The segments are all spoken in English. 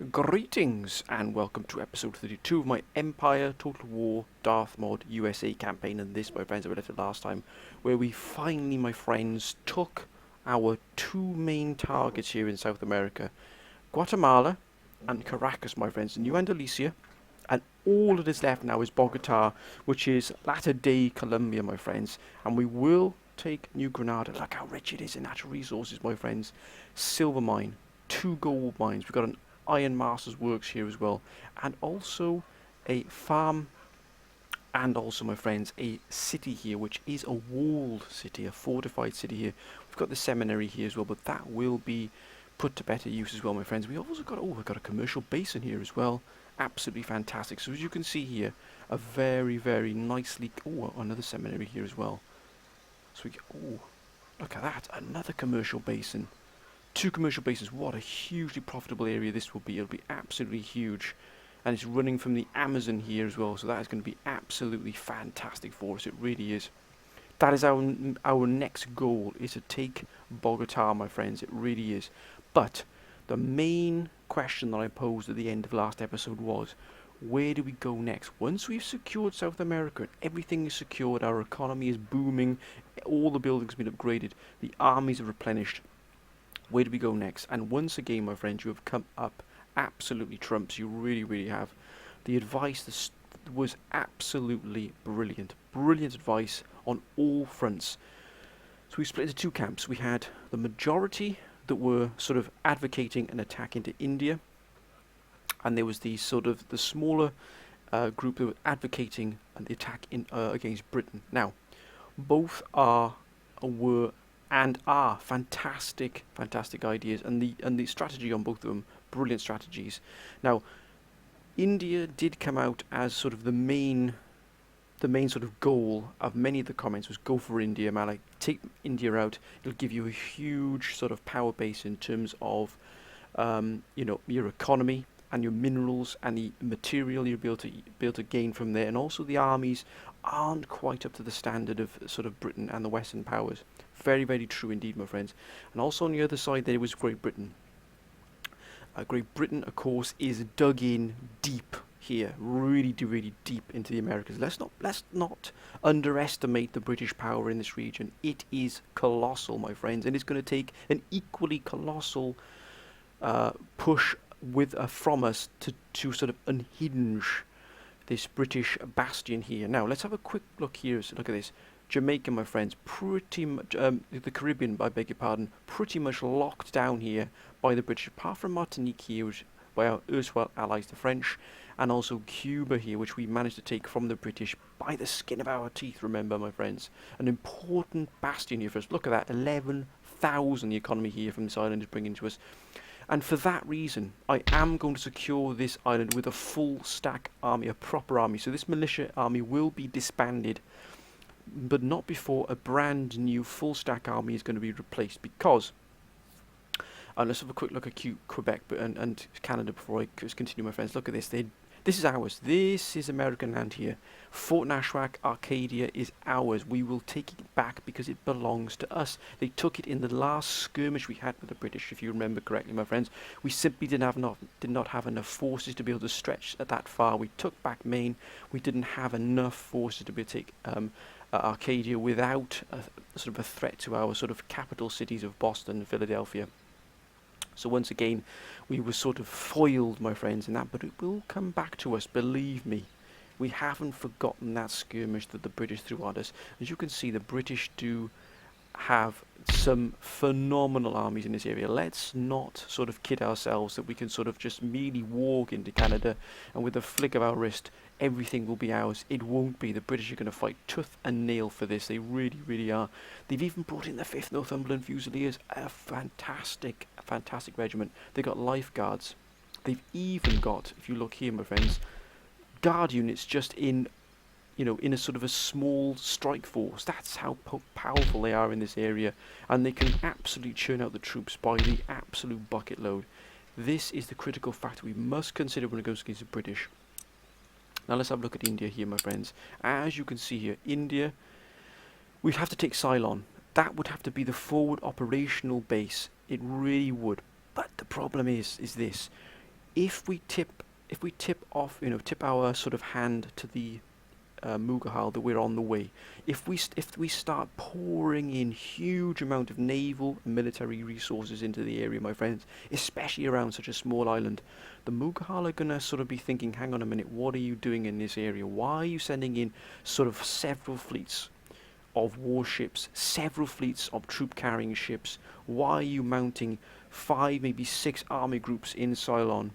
Greetings and welcome to episode 32 of my Empire Total War Darth Mod USA campaign, and this, my friends, I left it last time, where we finally, my friends, took our two main targets here in South America, Guatemala and Caracas, my friends, New Andalusia, and all that is left now is Bogota, which is latter-day Colombia, my friends, and we will take New Granada. Look how rich it is in natural resources, my friends. Silver mine, two gold mines, we've got an Iron Masters works here as well, and also a farm, and also, my friends, a city here, which is a walled city, a fortified city here. We've got the seminary here as well, but that will be put to better use as well, my friends. We also got, we've got a commercial base in here as well. Absolutely fantastic. So as you can see here, a very, very nicely, another seminary here as well. So look at that, another commercial basin. Two commercial bases. What a hugely profitable area this will be. It'll be absolutely huge. And it's running from the Amazon here as well, so that is going to be absolutely fantastic for us. It really is. That is our next goal, is to take Bogota, my friends. It really is. But the main question that I posed at the end of last episode was, where do we go next? Once we've secured South America and everything is secured, our economy is booming, all the buildings have been upgraded, the armies are replenished, where do we go next? And once again, my friends, you have come up absolutely trumps. You really, really have. The advice was absolutely brilliant. Brilliant advice on all fronts. So we split into two camps. We had the majority that were sort of advocating an attack into India, and there was the sort of the smaller group that were advocating the attack against Britain. Now, both were fantastic ideas, and the strategy on both of them, brilliant strategies. Now, India did come out as sort of the main sort of goal of many of the comments was go for India, man. Like, take India out, it'll give you a huge sort of power base in terms of your economy and your minerals and the material you'll be able to gain from there, and also the armies aren't quite up to the standard of sort of Britain and the Western powers. Very, very true indeed, my friends. And also on the other side there was Great Britain. Great Britain, of course, is dug in deep here, really deep into the Americas. Let's not underestimate the British power in this region. It is colossal, my friends, and it's going to take an equally colossal push from us to sort of unhinge this British bastion here. Now let's have a quick look here. So look at this. Jamaica, my friends, pretty much, the Caribbean, I beg your pardon, pretty much locked down here by the British, apart from Martinique here, which by our erstwhile allies, the French, and also Cuba here, which we managed to take from the British by the skin of our teeth, remember, my friends. An important bastion here for us. Look at that, 11,000 the economy here from this island is bringing to us. And for that reason, I am going to secure this island with a full stack army, a proper army. So this militia army will be disbanded, but not before a brand new full stack army is going to be replaced, because let's have a quick look at Quebec and Canada before I just continue, my friends. Look at this. This is ours. This is American land here. Fort Nashwack, Arcadia is ours. We will take it back because it belongs to us. They took it in the last skirmish we had with the British, if you remember correctly, my friends. We simply did not have enough forces to be able to stretch that far. We took back Maine. We didn't have enough forces to be able to take Arcadia without sort of a threat to our sort of capital cities of Boston and Philadelphia. So once again, we were sort of foiled, my friends, in that, but it will come back to us, believe me. We haven't forgotten that skirmish that the British threw at us. As you can see, the British do have some phenomenal armies in this area. Let's not sort of kid ourselves that we can sort of just merely walk into Canada and with a flick of our wrist, everything will be ours. It won't be. The British are going to fight tooth and nail for this. They really, really are. They've even brought in the 5th Northumberland Fusiliers, a fantastic regiment. They got lifeguards. They've even got, if you look here, my friends, guard units just in a sort of a small strike force. That's how powerful they are in this area, and they can absolutely churn out the troops by the absolute bucket load. This is the critical factor we must consider when it goes against the British. Now let's have a look at India here, my friends. As you can see here, India, we'd have to take Ceylon. That would have to be the forward operational base. It really would. But the problem is this. If we tip off, tip our sort of hand to the Mughal that we're on the way. If we start pouring in huge amount of naval and military resources into the area, my friends, especially around such a small island, the Mughal are gonna sort of be thinking, hang on a minute, what are you doing in this area? Why are you sending in sort of several fleets of warships, several fleets of troop-carrying ships? Why are you mounting 5, maybe 6 army groups in Ceylon?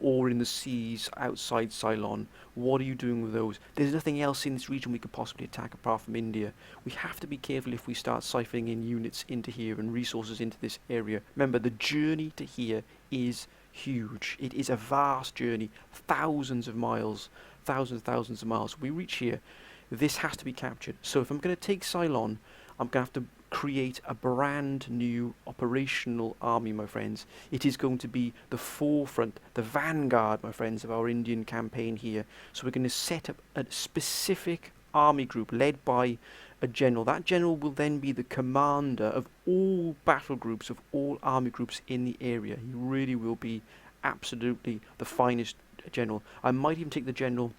Or in the seas outside Ceylon. What are you doing with those? There's nothing else in this region we could possibly attack apart from India. We have to be careful if we start siphoning in units into here and resources into this area. Remember, the journey to here is huge. It is a vast journey, thousands of miles, thousands of miles. We reach here, this has to be captured. So if I'm going to take Ceylon, I'm going to have to create a brand new operational army, my friends. It is going to be the forefront, the vanguard, my friends, of our Indian campaign here. So we're going to set up a specific army group led by a general. That general will then be the commander of all battle groups, of all army groups in the area. He really will be absolutely the finest general. I might even take the general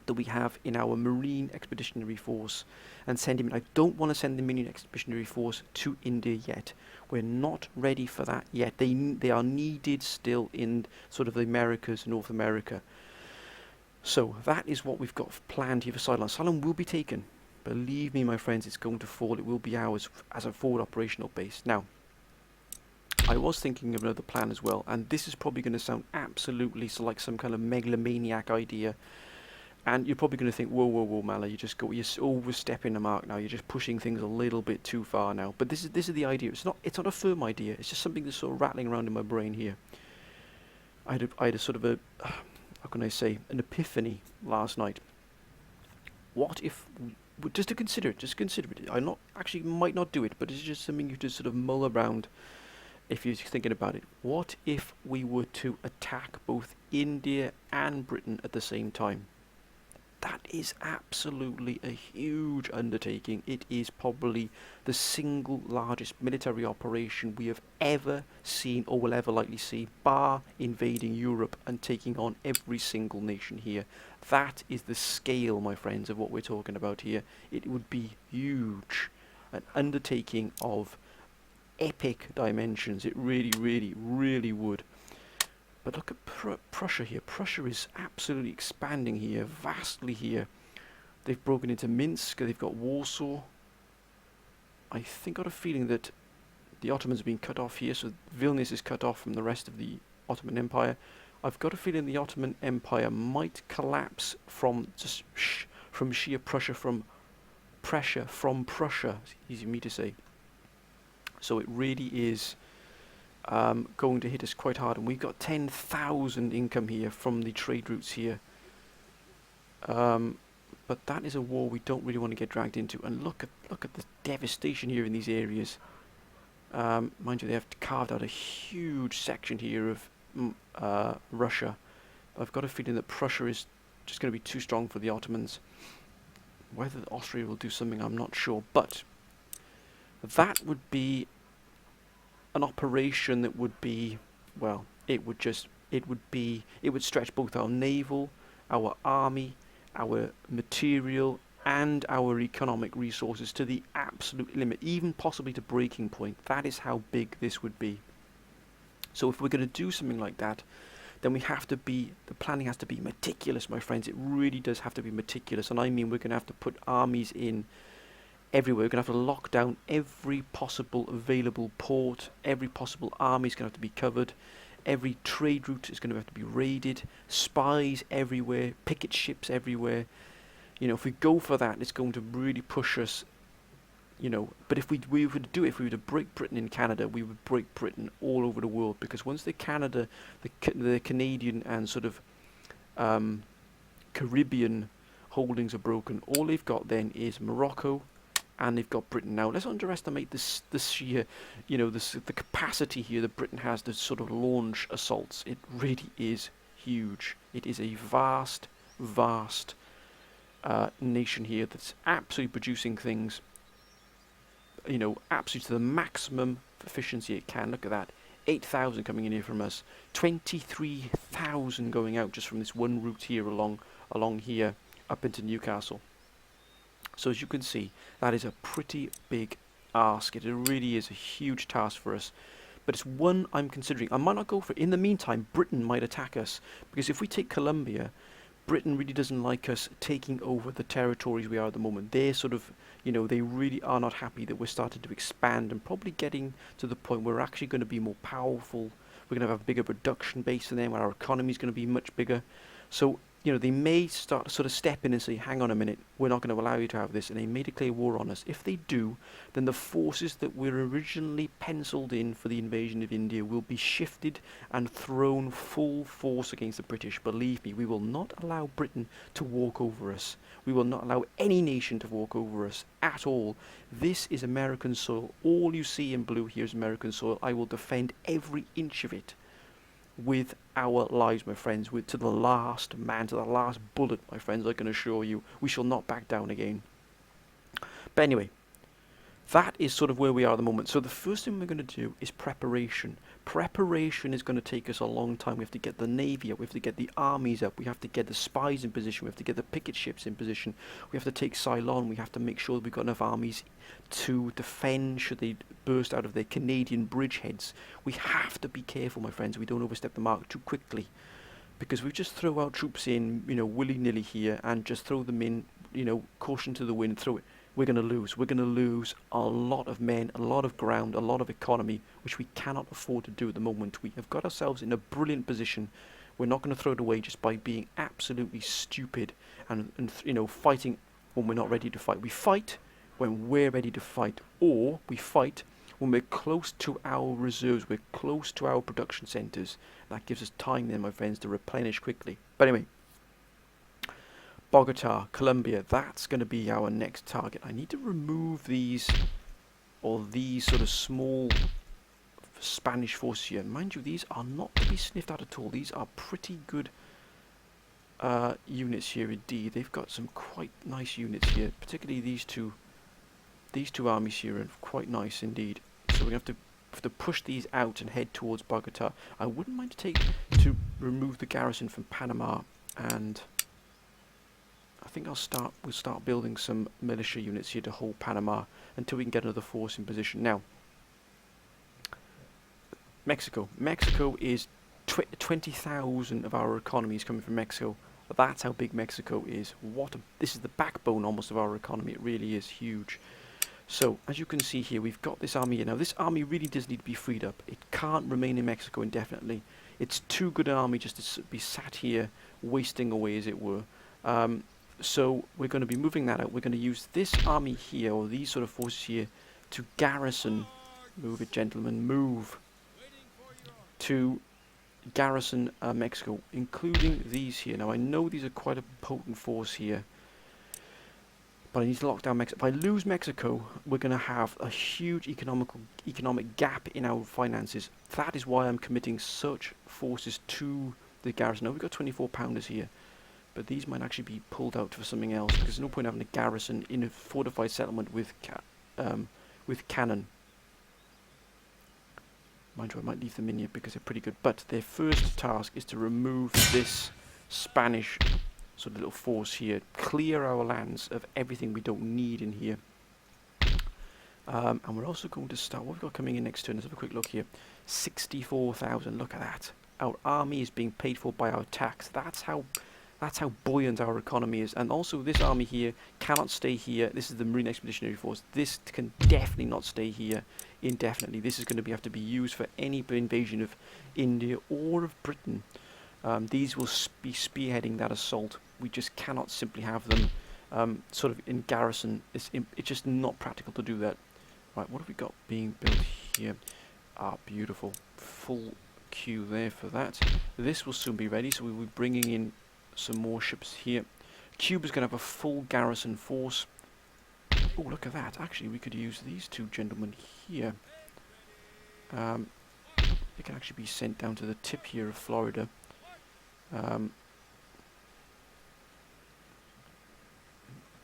that we have in our Marine Expeditionary Force and send him in. I don't want to send the Marine Expeditionary Force to India yet. We're not ready for that yet. They are needed still in sort of the Americas, North America. So that is what we've got planned here for Ceylon. Ceylon will be taken. Believe me, my friends, it's going to fall. It will be ours as a forward operational base. Now, I was thinking of another plan as well, and this is probably going to sound absolutely like some kind of megalomaniac idea. And you're probably going to think, whoa, Mala, you're overstepping the mark now. You're just pushing things a little bit too far now. But this is the idea. It's not a firm idea. It's just something that's sort of rattling around in my brain here. I had a sort of how can I say, an epiphany last night. What if, just consider it. Might not do it, but it's just something you just sort of mull around if you're thinking about it. What if we were to attack both India and Britain at the same time? That is absolutely a huge undertaking. It is probably the single largest military operation we have ever seen or will ever likely see, bar invading Europe and taking on every single nation here. That is the scale, my friends, of what we're talking about here. It would be huge. An undertaking of epic dimensions. It really, really, really would. But look at Prussia here. Prussia is absolutely expanding here, vastly here. They've broken into Minsk, they've got Warsaw. I think I got a feeling that the Ottomans have been cut off here, so Vilnius is cut off from the rest of the Ottoman Empire. I've got a feeling the Ottoman Empire might collapse from sheer pressure from Prussia. It's easy for me to say. So it really is going to hit us quite hard, and we've got 10,000 income here from the trade routes here. But that is a war we don't really want to get dragged into. And look at the devastation here in these areas. Mind you, they have carved out a huge section here of Russia. I've got a feeling that Prussia is just going to be too strong for the Ottomans. Whether Austria will do something, I'm not sure. But that would be an operation that would be, well, it would stretch both our naval, our army, our material, and our economic resources to the absolute limit, even possibly to breaking point. That is how big this would be. So if we're going to do something like that, then the planning has to be meticulous, my friends. It really does have to be meticulous, and I mean we're going to have to put armies in everywhere. We're going to have to lock down every possible available port. Every possible army is going to have to be covered. Every trade route is going to have to be raided. Spies everywhere. Picket ships everywhere. If we go for that, it's going to really push us. But if we were to break Britain in Canada, we would break Britain all over the world, because once the Canadian and sort of Caribbean holdings are broken, all they've got then is Morocco, and they've got Britain. Now, let's underestimate the sheer, the capacity here that Britain has to sort of launch assaults. It really is huge. It is a vast nation here that's absolutely producing things, absolutely to the maximum efficiency it can. Look at that. 8,000 coming in here from us. 23,000 going out just from this one route here along here up into Newcastle. So as you can see, that is a pretty big ask. It really is a huge task for us. But it's one I'm considering. I might not go for it. In the meantime, Britain might attack us. Because if we take Colombia, Britain really doesn't like us taking over the territories we are at the moment. They're sort of, they really are not happy that we're starting to expand and probably getting to the point where we're actually going to be more powerful. We're going to have a bigger production base than them, where our economy is going to be much bigger. So, they may start to sort of step in and say, hang on a minute, we're not going to allow you to have this, and they may declare war on us. If they do, then the forces that were originally penciled in for the invasion of India will be shifted and thrown full force against the British. Believe me, we will not allow Britain to walk over us. We will not allow any nation to walk over us at all. This is American soil. All you see in blue here is American soil. I will defend every inch of it with our lives, my friends, to the last man, to the last bullet, my friends. I can assure you, we shall not back down again. But anyway, that is sort of where we are at the moment. So the first thing we're going to do is preparation. Preparation is going to take us a long time. We have to get the navy up, we have to get the armies up, we have to get the spies in position, we have to get the picket ships in position, we have to take Ceylon, we have to make sure that we've got enough armies to defend should they burst out of their Canadian bridgeheads. We have to be careful, my friends, we don't overstep the mark too quickly, because we just throw our troops in, willy-nilly here and just throw them in, caution to the wind, throw it. We're going to lose. We're going to lose a lot of men, a lot of ground, a lot of economy, which we cannot afford to do at the moment. We have got ourselves in a brilliant position. We're not going to throw it away just by being absolutely stupid and fighting when we're not ready to fight. We fight when we're ready to fight, or we fight when we're close to our reserves, we're close to our production centres. That gives us time then, my friends, to replenish quickly. But anyway, Bogota, Colombia, that's going to be our next target. I need to remove these sort of small Spanish forces here. Mind you, these are not to be sniffed at all. These are pretty good units here indeed. They've got some quite nice units here, particularly these two armies here are quite nice indeed. So we're going to have to push these out and head towards Bogota. I wouldn't mind to remove the garrison from Panama, and I think we'll start building some militia units here to hold Panama until we can get another force in position. Now, Mexico. Mexico is 20,000 of our economy is coming from Mexico. That's how big Mexico is. This is the backbone almost of our economy. It really is huge. So, as you can see here, we've got this army here. Now, this army really does need to be freed up. It can't remain in Mexico indefinitely. It's too good an army just to be sat here wasting away, as it were. So we're going to be moving that out. We're going to use this army here, or these sort of forces here, to garrison. Move it, gentlemen, move. To garrison Mexico, including these here. Now I know these are quite a potent force here, but I need to lock down Mexico. If I lose Mexico, we're going to have a huge economic gap in our finances. That is why I'm committing such forces to the garrison. Now we've got 24 pounders here, but these might actually be pulled out for something else, because there's no point having a garrison in a fortified settlement with cannon. Mind you, I might leave them in here because they're pretty good. But their first task is to remove this Spanish sort of little force here, clear our lands of everything we don't need in here. And we're also going to start, what we've got coming in next turn, let's have a quick look here. 64,000, look at that. Our army is being paid for by our tax. That's how buoyant our economy is. And also this army here cannot stay here. This is the Marine Expeditionary Force. This can definitely not stay here indefinitely. This is going to have to be used for any invasion of India or of Britain. These will be spearheading that assault. We just cannot simply have them sort of in garrison. It's just not practical to do that. Right, what have we got being built here? Ah, beautiful. Full queue there for that. This will soon be ready, so we'll be bringing in some more ships here. Cuba's going to have a full garrison force. Oh, look at that. Actually, we could use these two gentlemen here. They can actually be sent down to the tip here of Florida.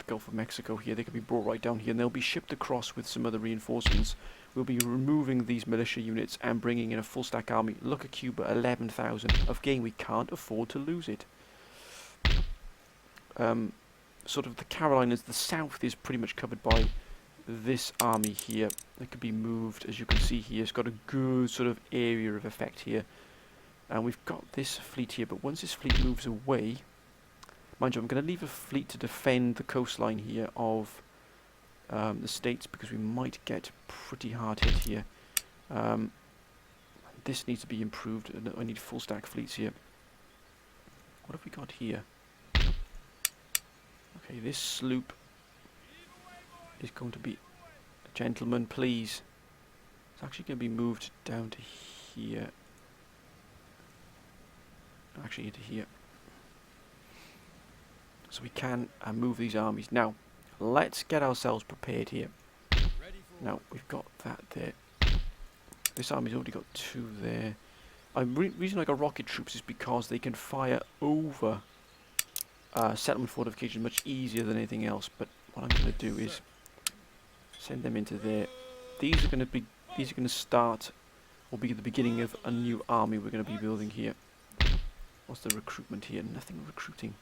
Gulf of Mexico here. They can be brought right down here, and they'll be shipped across with some other reinforcements. We'll be removing these militia units and bringing in a full stack army. Look at Cuba, 11,000. Again, we can't afford to lose it. Sort of the Carolinas, the south is pretty much covered by this army here. It could be moved, as you can see here. It's got a good sort of area of effect here. And we've got this fleet here, but once this fleet moves away, mind you, I'm going to leave a fleet to defend the coastline here of the States, because we might get pretty hard hit here. This needs to be improved. I need full stack fleets here. What have we got here? Okay, this sloop is going to be... Gentlemen, please. It's actually going to be moved down to here. Actually into here. So we can move these armies. Now, let's get ourselves prepared here. Now, we've got that there. This army's already got 2 there. Reason I got rocket troops is because they can fire over settlement fortification much easier than anything else. But what I'm going to do is send them into there. These are going to start, or be the beginning of a new army we're going to be building here. What's the recruitment here? Nothing recruiting.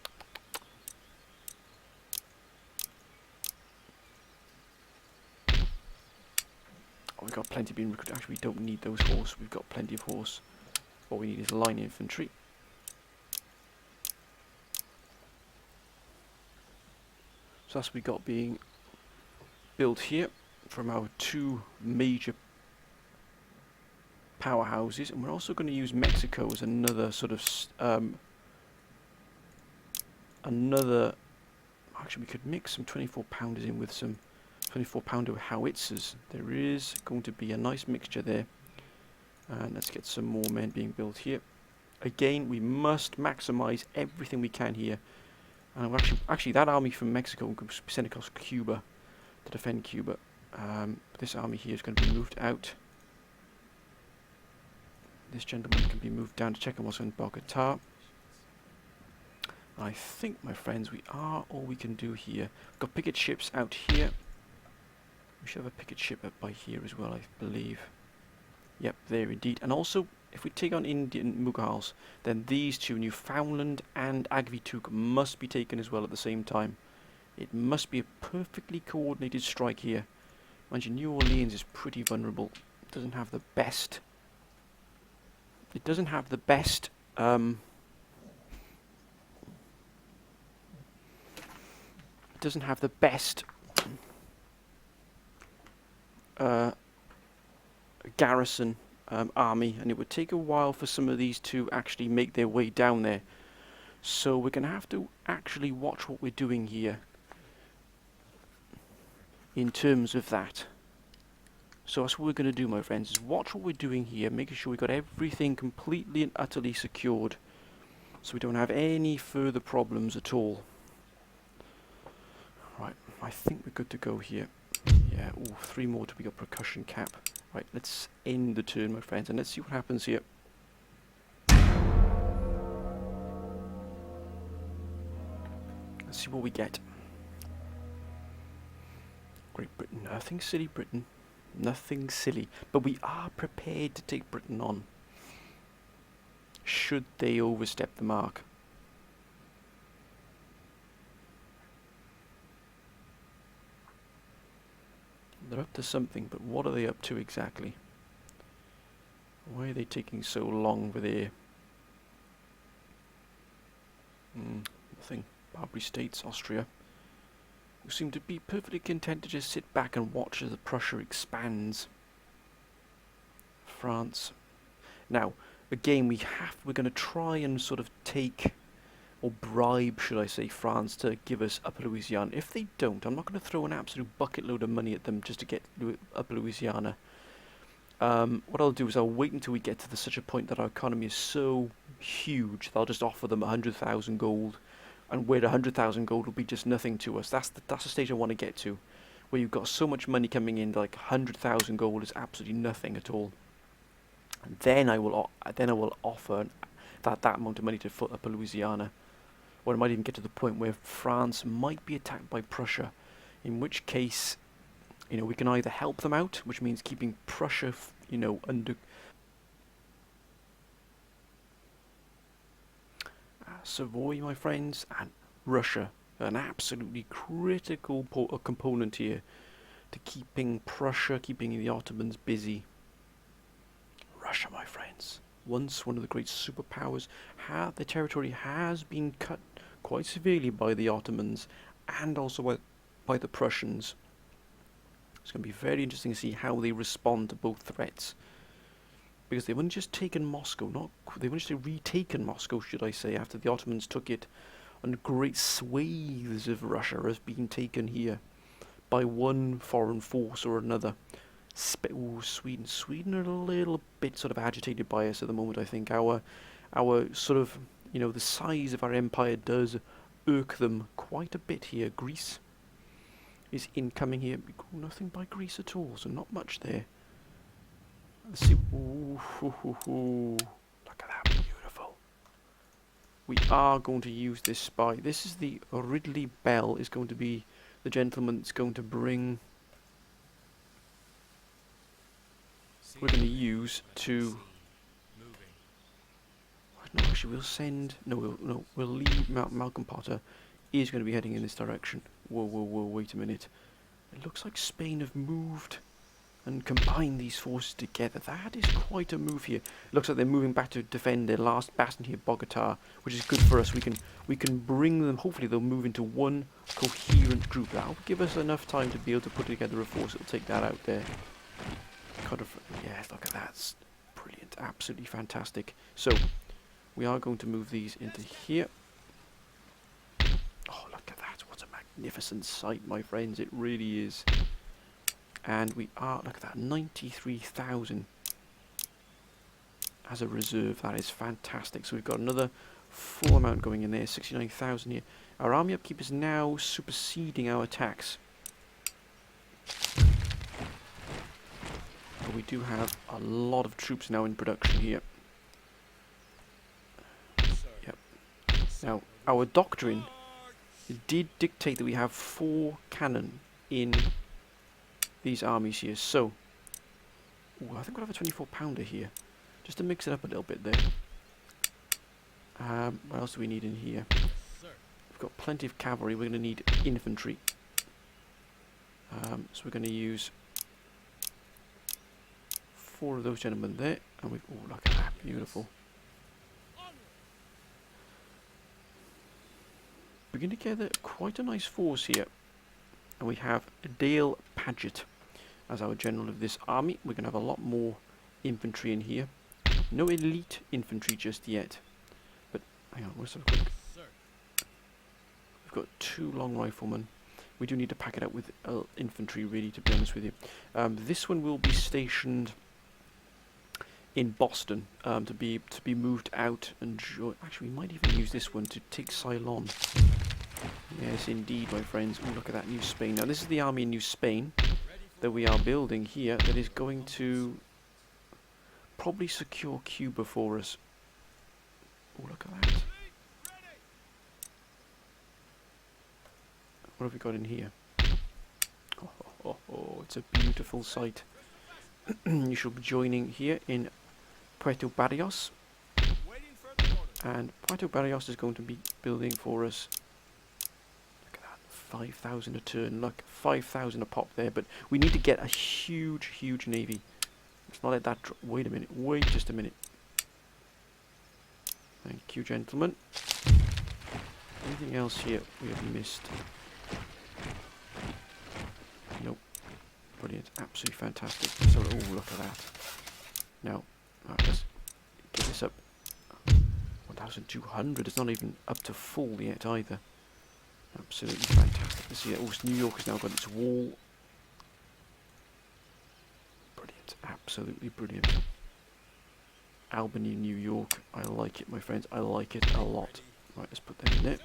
Oh, we've got plenty being recruited. Actually, we don't need those horse. We've got plenty of horse. What we need is line infantry. So that's what we got being built here from our 2 major powerhouses, and we're also going to use Mexico as another sort of actually we could mix some 24-pounders in with some 24-pounder howitzers. There is going to be a nice mixture there, and let's get some more men being built here. Again, we must maximize everything we can here, and actually that army from Mexico will be sent across Cuba to defend Cuba. This army here is going to be moved out. This gentleman can be moved down to check on what's in Bogota. I think, my friends, we are all we can do here. We've got picket ships out here. We should have a picket ship up by here as well, I believe. Yep, there indeed. And also, if we take on Indian Mughals, then these 2, Newfoundland and Agvituk, must be taken as well at the same time. It must be a perfectly coordinated strike here. Mind you, New Orleans is pretty vulnerable. It doesn't have the best... It doesn't have the best garrison army, and it would take a while for some of these to actually make their way down there. So we're going to have to actually watch what we're doing here in terms of that. So that's what we're going to do, my friends, is watch what we're doing here, making sure we've got everything completely and utterly secured, so we don't have any further problems at all. Right, I think we're good to go here. Yeah, ooh, 3 more to be got percussion cap. Right, let's end the turn, my friends, and let's see what happens here. Let's see what we get. Great Britain, nothing silly, Britain. Nothing silly, but we are prepared to take Britain on should they overstep the mark. They're up to something, but what are they up to exactly? Why are they taking so long with their... nothing. Barbary States, Austria, who seem to be perfectly content to just sit back and watch as Prussia expands. France. Now, again, we're going to try and sort of take, or bribe, should I say, France to give us Upper Louisiana. If they don't, I'm not going to throw an absolute bucket load of money at them just to get Upper Louisiana. What I'll do is I'll wait until we get to such a point that our economy is so huge that I'll just offer them 100,000 gold, and where 100,000 gold will be just nothing to us. That's the stage I want to get to, where you've got so much money coming in, like 100,000 gold is absolutely nothing at all. And then I will offer that amount of money to Upper Louisiana. or it might even get to the point where France might be attacked by Prussia, in which case, you know, we can either help them out, which means keeping Prussia, you know, under Savoy, my friends, and Russia, an absolutely critical component here to keeping Prussia, keeping the Ottomans busy. Russia, my friends, once one of the great superpowers, their territory has been cut quite severely by the Ottomans and also by the Prussians. It's going to be very interesting to see how they respond to both threats. Because they've only just taken Moscow, they've only just retaken Moscow, should I say, after the Ottomans took it, and great swathes of Russia has been taken here by one foreign force or another. Sweden are a little bit sort of agitated by us at the moment. I think our sort of, you know, the size of our empire does irk them quite a bit here. Greece is incoming here. Nothing by Greece at all, so not much there. Let's see. Ooh, look at that, beautiful. We are going to use this spy. This is the Ridley Bell. Is going to be the gentleman that's going to bring. We're going to use to. No, actually, we'll send. No, we'll leave. Malcolm Potter is going to be heading in this direction. Whoa! Wait a minute. It looks like Spain have moved and combine these forces together. That is quite a move here. Looks like they're moving back to defend their last bastion here, Bogota, which is good for us. We can bring them. Hopefully, they'll move into one coherent group. That'll give us enough time to be able to put together a force that'll take that out there. Kind of, yeah. Look at that. It's brilliant. Absolutely fantastic. So, we are going to move these into here. Oh, look at that! What a magnificent sight, my friends. It really is. And we are, look at that, 93,000 as a reserve. That is fantastic. So we've got another full amount going in there, 69,000 here. Our army upkeep is now superseding our attacks. But we do have a lot of troops now in production here. Yep. Now, our doctrine did dictate that we have 4 cannon in these armies here, so I think we'll have a 24 pounder here just to mix it up a little bit there. What else do we need in here? We've got plenty of cavalry. We're going to need infantry, so we're going to use 4 of those gentlemen there, and we've, oh, look at that, beautiful. We're going to gather quite a nice force here, and we have Dale Paget as our general of this army. We're going to have a lot more infantry in here. No elite infantry just yet. But hang on, we'll have a quick. We've got 2 long riflemen. We do need to pack it up with infantry, really, to be honest with you. This one will be stationed in Boston to be moved out and join. Actually, we might even use this one to take Ceylon. Yes, indeed, my friends. Oh, look at that, New Spain. Now, this is the army in New Spain that we are building here that is going to probably secure Cuba for us. Oh, look at that. What have we got in here? Oh, it's a beautiful sight. You shall be joining here in Puerto Barrios. And Puerto Barrios is going to be building for us. 5,000 a turn, look, 5,000 a pop there, but we need to get a huge navy. Let's not let that drop. Wait a minute, wait just a minute. Thank you, gentlemen. Anything else here we have missed? Nope. Brilliant, absolutely fantastic. So, oh, look at that. Now, let's get this up. 1,200, it's not even up to full yet either. Absolutely fantastic to see that. Oh, New York has now got its wall. Brilliant, absolutely brilliant. Albany, New York. I like it, my friends. I like it a lot. Right, let's put them in there.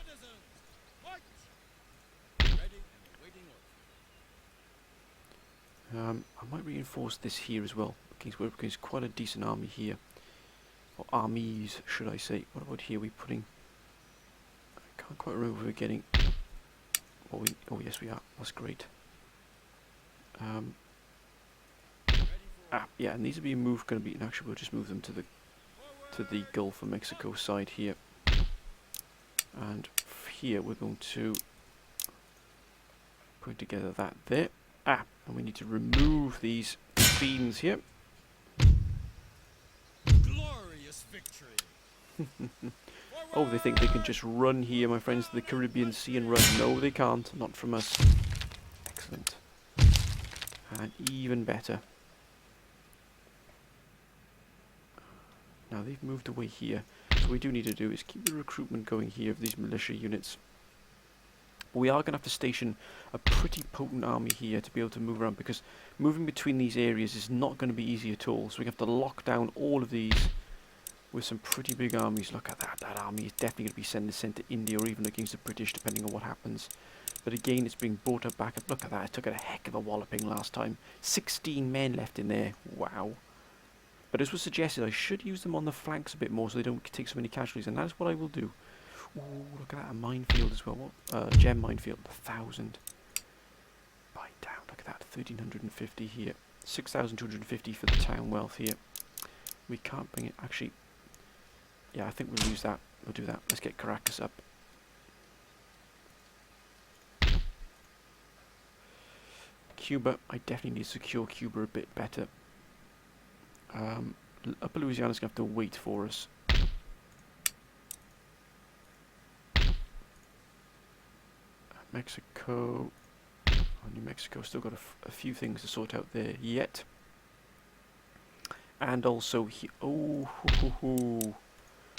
I might reinforce this here as well. Because quite a decent army here. Or armies, should I say. What about here? We're putting... I Can't quite remember if we're getting... Oh yes we are. That's great. Yeah, and these are being moved. Going to be... Actually, we'll just move them to the Gulf of Mexico side here. And here we're going to put together that there. And we need to remove these beans here. Glorious victory. Oh, they think they can just run here, my friends, to the Caribbean Sea and run. No, they can't. Not from us. Excellent. And even better. Now they've moved away here. So what we do need to do is keep the recruitment going here of these militia units. But we are going to have to station a pretty potent army here to be able to move around, because moving between these areas is not going to be easy at all. So we have to lock down all of these with some pretty big armies. Look at that. That army is definitely going to be sent to India or even against the British, depending on what happens. But again, it's being brought up back. Look at that. It took it a heck of a walloping last time. 16 men left in there. Wow. But as was suggested, I should use them on the flanks a bit more so they don't take so many casualties, and that is what I will do. Ooh, look at that, a minefield as well. Gem minefield, 1,000. Buy down, look at that, 1,350 here. 6,250 for the town wealth here. We can't bring it, actually. Yeah, I think we'll use that. We'll do that. Let's get Caracas up. Cuba, I definitely need to secure Cuba a bit better. Upper Louisiana's going to have to wait for us. Mexico. Oh, New Mexico still got a few things to sort out there yet. And also,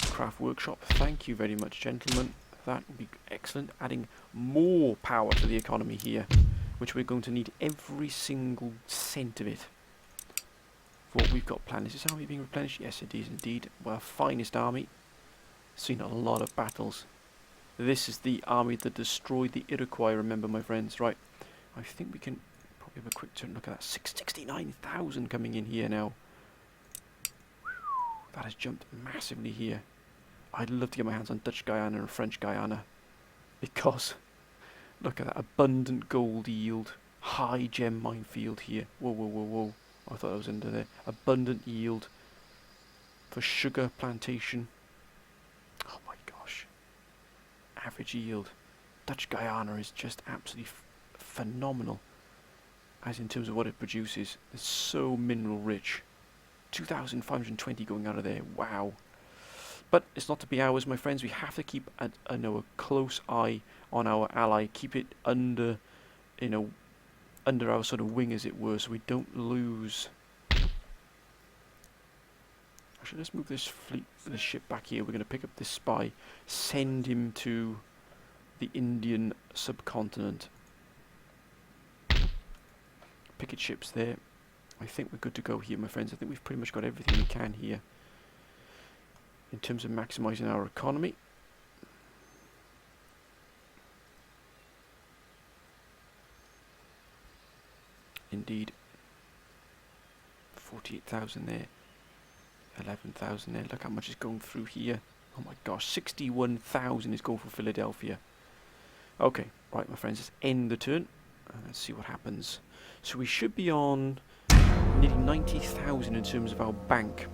craft workshop. Thank you very much, gentlemen. That would be excellent. Adding more power to the economy here, which we're going to need every single cent of it. For what we've got planned. Is this army being replenished? Yes, it is indeed. Our finest army. Seen a lot of battles. This is the army that destroyed the Iroquois, remember, my friends. Right, I think we can probably have a quick turn. Look at that, 69,000 coming in here now. That has jumped massively here. I'd love to get my hands on Dutch Guyana and French Guyana, because look at that, abundant gold yield, high gem minefield here. Whoa, whoa, whoa, whoa. I thought I was under there. Abundant yield for sugar plantation. Oh my gosh. Average yield. Dutch Guyana is just absolutely phenomenal, as in terms of what it produces. It's so mineral rich. 2,520 going out of there. Wow. But it's not to be ours, my friends. We have to keep a close eye on our ally. Keep it under, under our sort of wing, as it were, so we don't lose. Actually, let's move this ship back here. We're going to pick up this spy, send him to the Indian subcontinent. Picket ships there. I think we're good to go here, my friends. I think we've pretty much got everything we can here in terms of maximising our economy. Indeed. 48,000 there. 11,000 there. Look how much is going through here. Oh my gosh, 61,000 is going for Philadelphia. Okay, right, my friends, let's end the turn. Let's see what happens. So we should be on nearly 90,000 in terms of our bank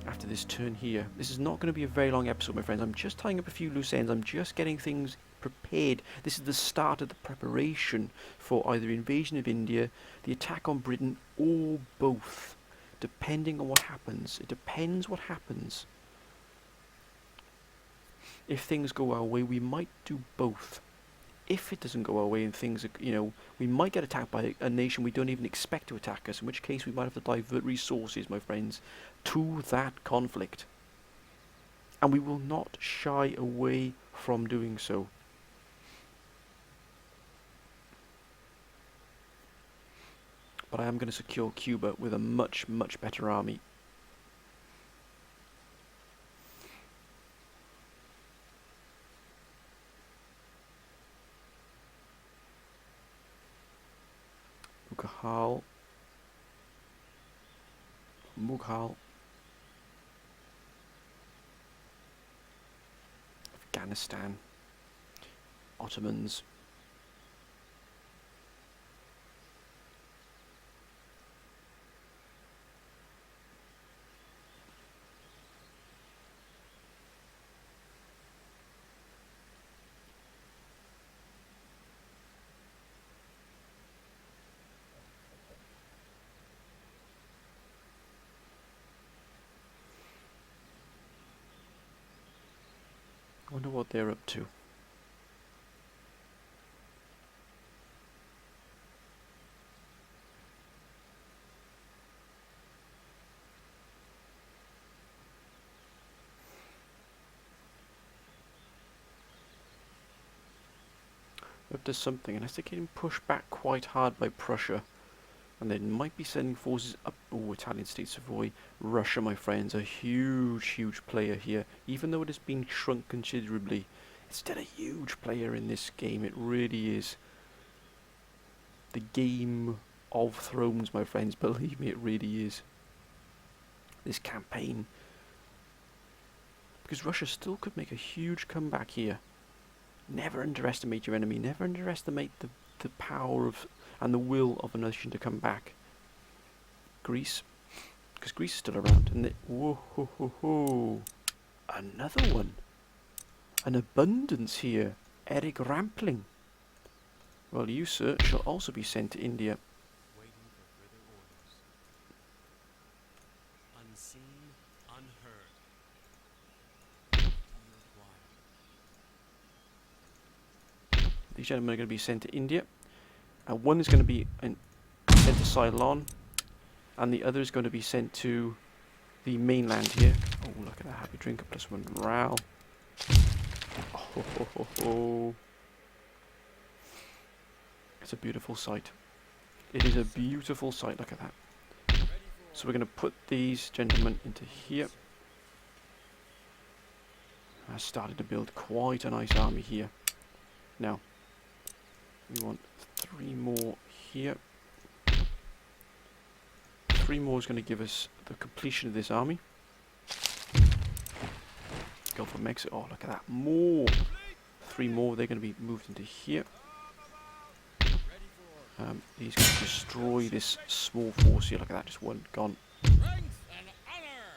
after this turn here. This is not going to be a very long episode, my friends. I'm just tying up a few loose ends. I'm just getting things prepared. This is the start of the preparation for either invasion of India, the attack on Britain, or both, depending on what happens. It depends what happens. If things go our way, we might do both. If it doesn't go our way and things are, we might get attacked by a nation we don't even expect to attack us, in which case we might have to divert resources, my friends, to that conflict. And we will not shy away from doing so. But I am going to secure Cuba with a much, much better army. Mughal, Afghanistan. Ottomans. I wonder what they're up to. Up to something, unless they're getting pushed back quite hard by Prussia. And they might be sending forces up. Oh, Italian State Savoy. Russia, my friends, a huge, huge player here. Even though it has been shrunk considerably, it's still a huge player in this game. It really is. The Game of Thrones, my friends. Believe me, it really is. This campaign. Because Russia still could make a huge comeback here. Never underestimate your enemy. Never underestimate the power of and the will of a nation to come back. Greece, because Greece is still around, and whoa ho ho ho, another one, an abundance here. Eric Rampling. Well, you, sir, shall also be sent to India. Waiting for further orders. Unseen, unheard. What do you require? These gentlemen are going to be sent to India. One is going to be sent to Ceylon, and the other is going to be sent to the mainland here. Oh, look at that happy drinker, +1 morale. Oh, ho, ho, ho, ho. It's a beautiful sight. It is a beautiful sight, look at that. So we're going to put these gentlemen into here. I started to build quite a nice army here. Now, we want 3 more here. 3 more is going to give us the completion of this army. Go for Mexico. Oh, look at that. More. 3 more. They're going to be moved into here. He's going to destroy this small force here. Look at that. Just one gone.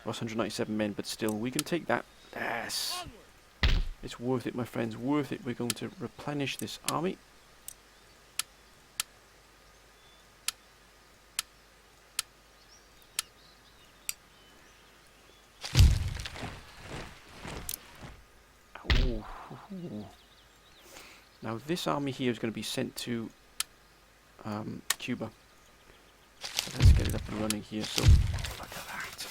Lost 197 men, but still, we can take that. Yes. It's worth it, my friends. Worth it. We're going to replenish this army. Now this army here is going to be sent to Cuba. So let's get it up and running here. So look at that.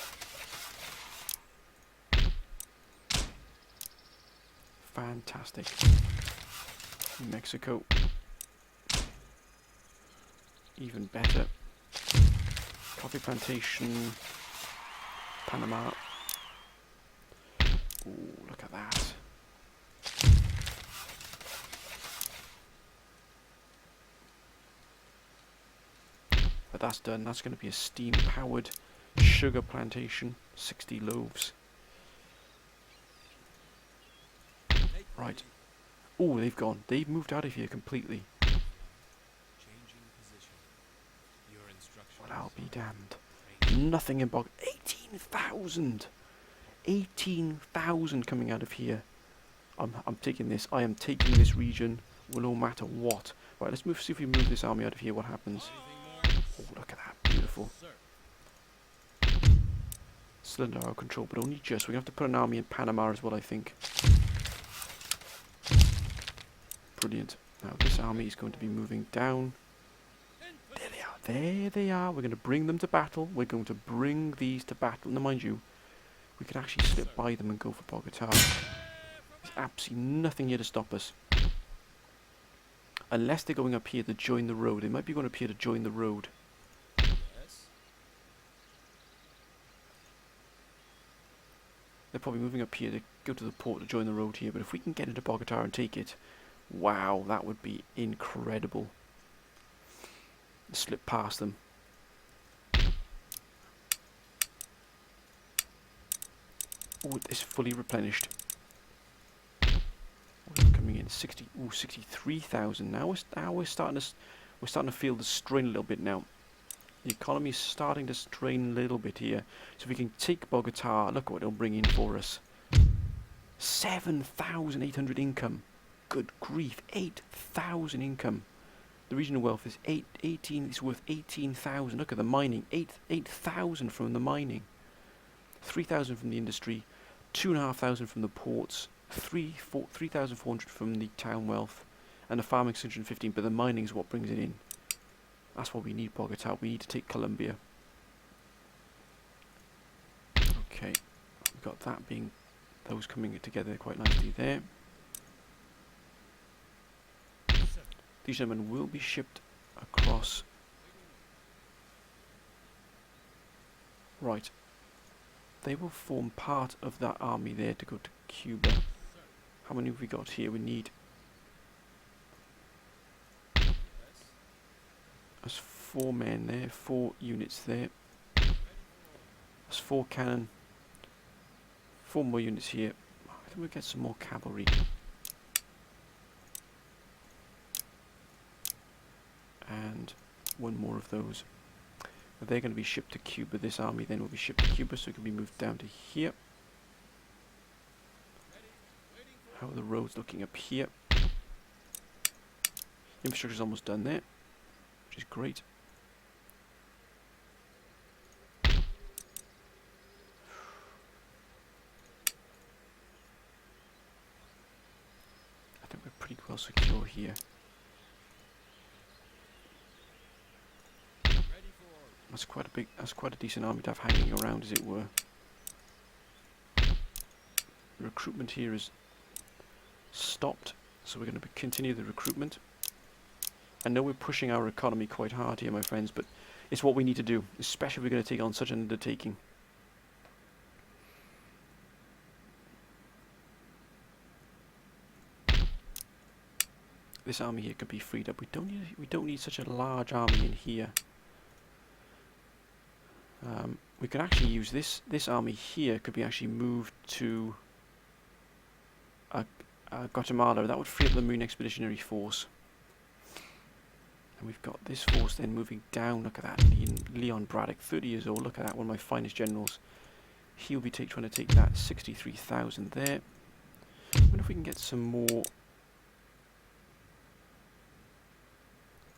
Fantastic. Mexico. Even better. Coffee plantation. Panama. Ooh, look at that. But that's done. That's going to be a steam-powered sugar plantation. 60 loaves. Right. Oh, they've gone. They've moved out of here completely. Changing position. Your instructions. Well, I'll be damned. Nothing in bog. 18,000! 18,000 coming out of here. I'm taking this. I am taking this region. Well, no matter what. Right, let's move. See if we move this army out of here. What happens? Oh, look at that. Beautiful. Still under our control, but only just. We're going to have to put an army in Panama as well, I think. Brilliant. Now, this army is going to be moving down. There they are. There they are. We're going to bring them to battle. We're going to bring these to battle. Now, mind you, we could actually slip by them and go for Bogota. There's absolutely nothing here to stop us. Unless they're going up here to join the road. They might be going up here to join the road. Yes. They're probably moving up here to go to the port to join the road here. But if we can get into Bogota and take it, wow, that would be incredible. Slip past them. Oh, it's fully replenished. in? 63,000 now. We're starting to feel the strain a little bit now. The economy is starting to strain a little bit here. So if we can take Bogota, look what it'll bring in for us. 7,800 income. Good grief, 8,000 income. The regional wealth is 18. It's worth 18,000. Look at the mining, 8,000 from the mining, 3,000 from the industry, 2,500 from the ports, 3,400 from the town wealth, and the farming 615. But the mining is what brings it in. That's what we need, Bogota. We need to take Colombia. Okay, we've got that being, those coming together quite nicely there. These gentlemen will be shipped across. Right. They will form part of that army there to go to Cuba. How many have we got here? We need... That's 4 men there, 4 units there. That's 4 cannon. 4 more units here. I think we'll get some more cavalry. And 1 more of those. They're going to be shipped to Cuba. This army then will be shipped to Cuba, so it can be moved down to here. How are the roads looking up here? Infrastructure's almost done there, which is great. I think we're pretty well secure here. That's quite a decent army to have hanging around, as it were. The recruitment here is stopped, so we're going to continue the recruitment. I know we're pushing our economy quite hard here, my friends, but it's what we need to do, especially if we're going to take on such an undertaking. This army here could be freed up. We don't need such a large army in here. We could actually use this army here could be actually moved to Guatemala. That would free up the Marine Expeditionary Force. And we've got this force then moving down. Look at that, Leon Braddock, 30 years old. Look at that, one of my finest generals. He'll be trying to take that 63,000 there. I wonder if we can get some more.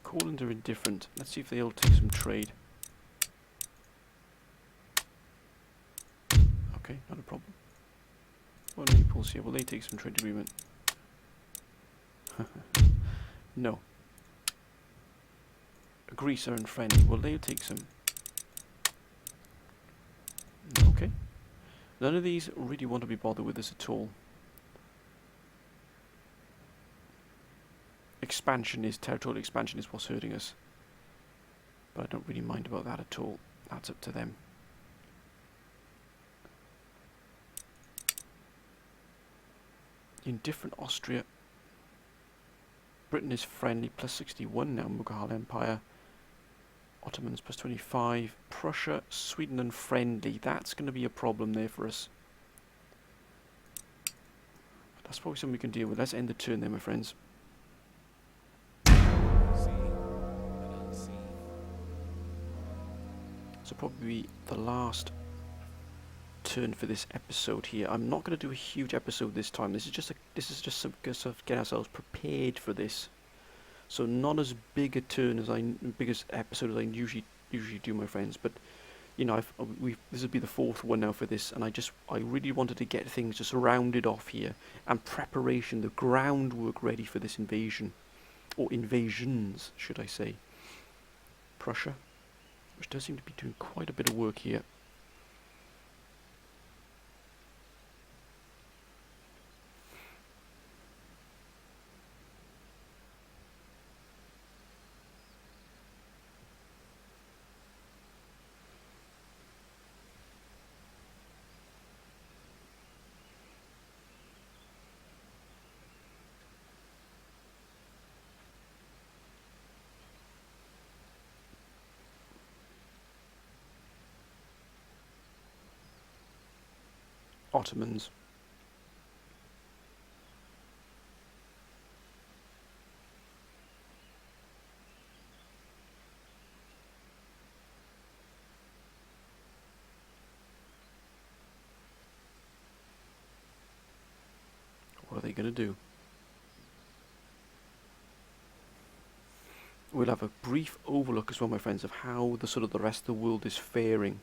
Courland are indifferent. Let's see if they'll take some trade. Okay, not a problem. What are Naples here? Will they take some trade agreement? No. Greece are unfriendly. Will they take some? Okay. None of these really want to be bothered with this at all. Territorial expansion is what's hurting us. But I don't really mind about that at all. That's up to them. Indifferent Austria. Britain is friendly, plus 61 now, Mughal Empire. Ottomans plus 25. Prussia, Sweden unfriendly. That's going to be a problem there for us. But that's probably something we can deal with. Let's end the turn there, my friends. So probably the last turn for this episode here. I'm not going to do a huge episode this time. This is just some sort of get ourselves prepared for this. So not as big a turn as biggest episode as I usually do, my friends. But you know, this would be the 4th one now for this, and I really wanted to get things just rounded off here and preparation, the groundwork ready for this invasion, or invasions, should I say? Prussia, which does seem to be doing quite a bit of work here. Ottomans. What are they going to do? We'll have a brief overlook as well, my friends, of how the sort of the rest of the world is faring.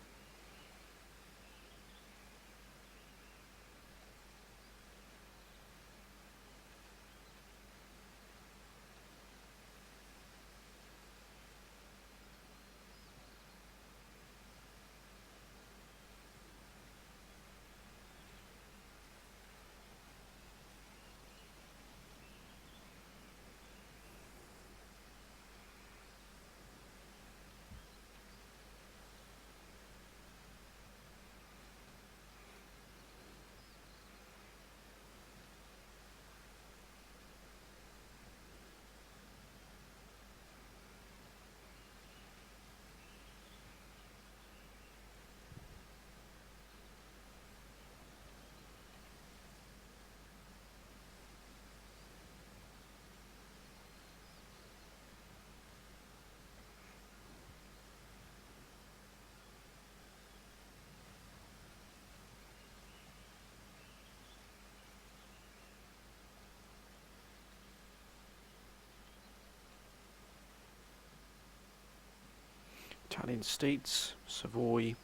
Italian states, Savoy.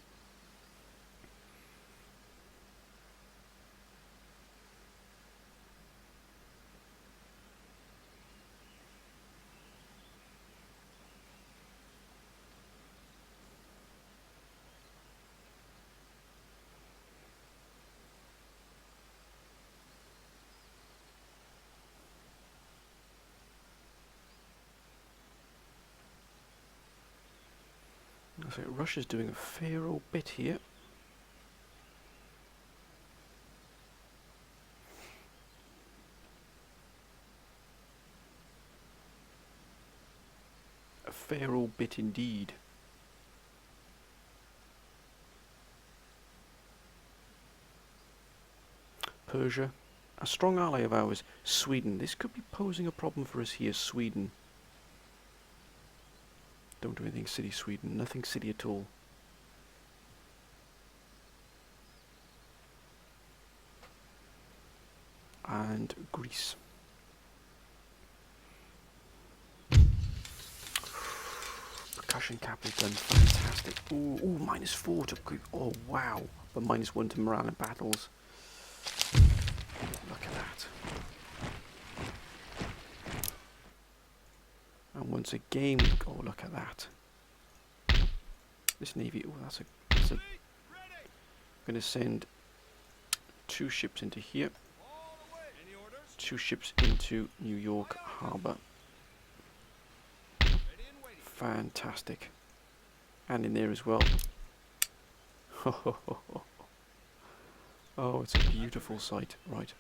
I think Russia's doing a fair old bit here. A fair old bit indeed. Persia, a strong ally of ours. Sweden, this could be posing a problem for us here, Sweden. Don't do anything city, Sweden. Nothing city at all. And Greece. Percussion cap is done fantastic. Ooh, ooh, -4 to Greece. Oh wow. But -1 to morale in battles. Look at that. And once again, oh look at that. This navy, oh that's a I'm gonna send 2 ships into here. 2 ships into New York Harbor. Fantastic. And in there as well. Oh, it's a beautiful sight. Right.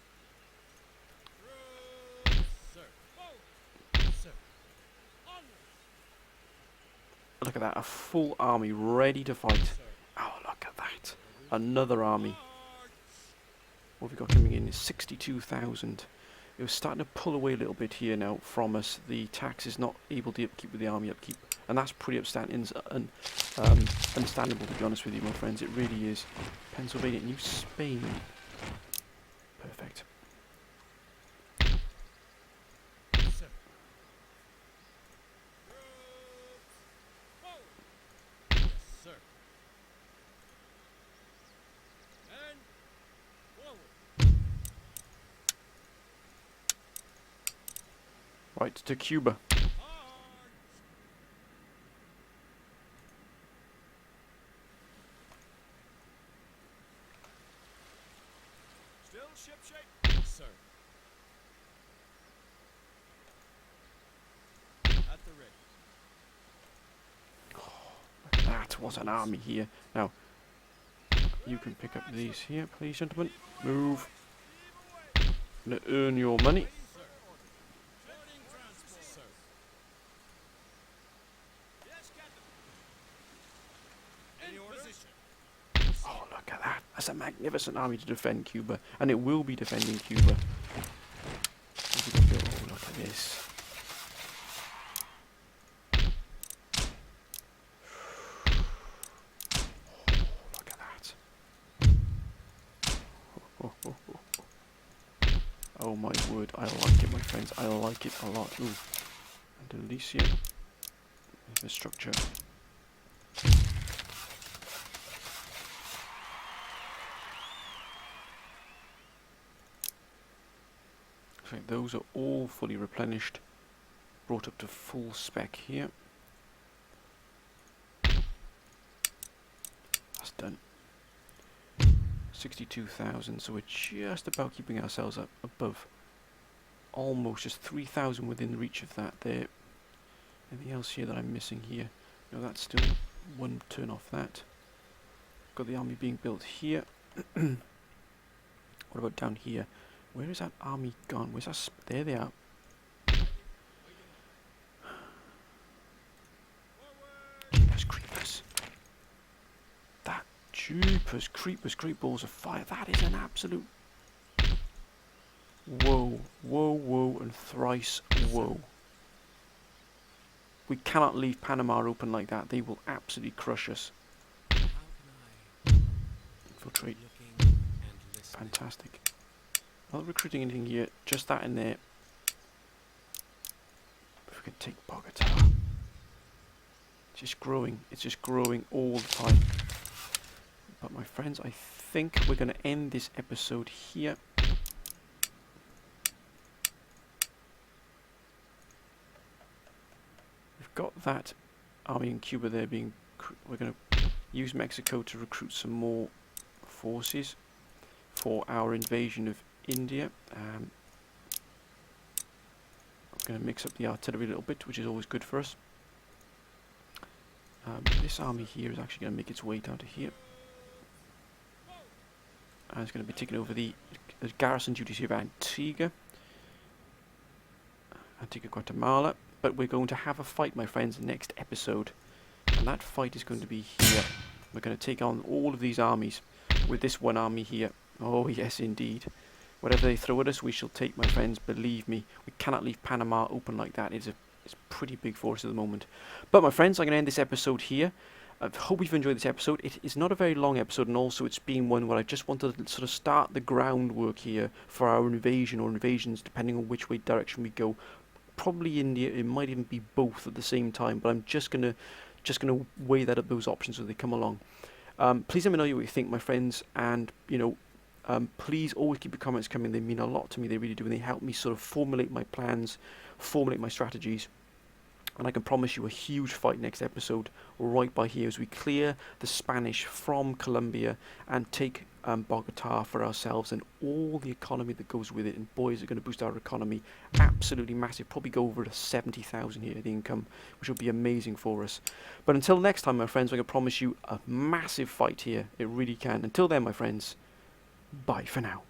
Look at that, a full army ready to fight. Oh, look at that. Another army. What have we got coming in is 62,000. It was starting to pull away a little bit here now from us. The tax is not able to keep with the army upkeep. And that's pretty understandable, to be honest with you, my friends. It really is. Pennsylvania, New Spain. Perfect. Right, to Cuba. Still shipshape, sir. At the ready. Oh, look at that, what an army here. Now, you can pick up these here, please, gentlemen. Move. Gonna earn your money. Oh, look at that. That's a magnificent army to defend Cuba. And it will be defending Cuba. Oh, look at this. Oh, look at that. Oh my word, I like it, my friends. I like it a lot. Ooh. And Alicia. Infrastructure. So those are all fully replenished. Brought up to full spec here. That's done. 62,000, so we're just about keeping ourselves up above almost just 3,000 within reach of that there. Anything else here that I'm missing here? No, that's still one turn off that. Got the army being built here. What about down here? Where is that army gone? Where's that? There they are. Jeepers creepers. That jeepers creepers, great balls of fire. That is an absolute... Whoa, whoa, whoa, and thrice whoa. We cannot leave Panama open like that. They will absolutely crush us. Infiltrate. Fantastic. Not recruiting anything here, just that in there. If we could take Bogota. It's just growing. It's just growing all the time. But my friends, I think we're going to end this episode here. We've got that army in Cuba there being... We're going to use Mexico to recruit some more forces for our invasion of India. I'm going to mix up the artillery a little bit, which is always good for us. This army here is actually going to make its way down to here. And it's going to be taking over the garrison duties here of Antigua, Guatemala. But we're going to have a fight, my friends, next episode. And that fight is going to be here. We're going to take on all of these armies with this one army here. Oh, yes, indeed. Whatever they throw at us, we shall take, my friends. Believe me, we cannot leave Panama open like that. It's a pretty big force at the moment. But, my friends, I'm going to end this episode here. I hope you've enjoyed this episode. It is not a very long episode, and also it's been one where I just wanted to sort of start the groundwork here for our invasion, or invasions, depending on which way direction we go. Probably India. It might even be both at the same time, but I'm just gonna weigh that up, those options as they come along. Please let me know what you think, my friends, and please always keep your comments coming. They mean a lot to me. They really do, and they help me sort of formulate my plans, formulate my strategies. And I can promise you a huge fight next episode right by here as we clear the Spanish from Colombia and take Bogota for ourselves and all the economy that goes with it. And boy, is it going to boost our economy absolutely massive. Probably go over to 70,000 here, the income, which will be amazing for us. But until next time, my friends, I can promise you a massive fight here. It really can. Until then, my friends, bye for now.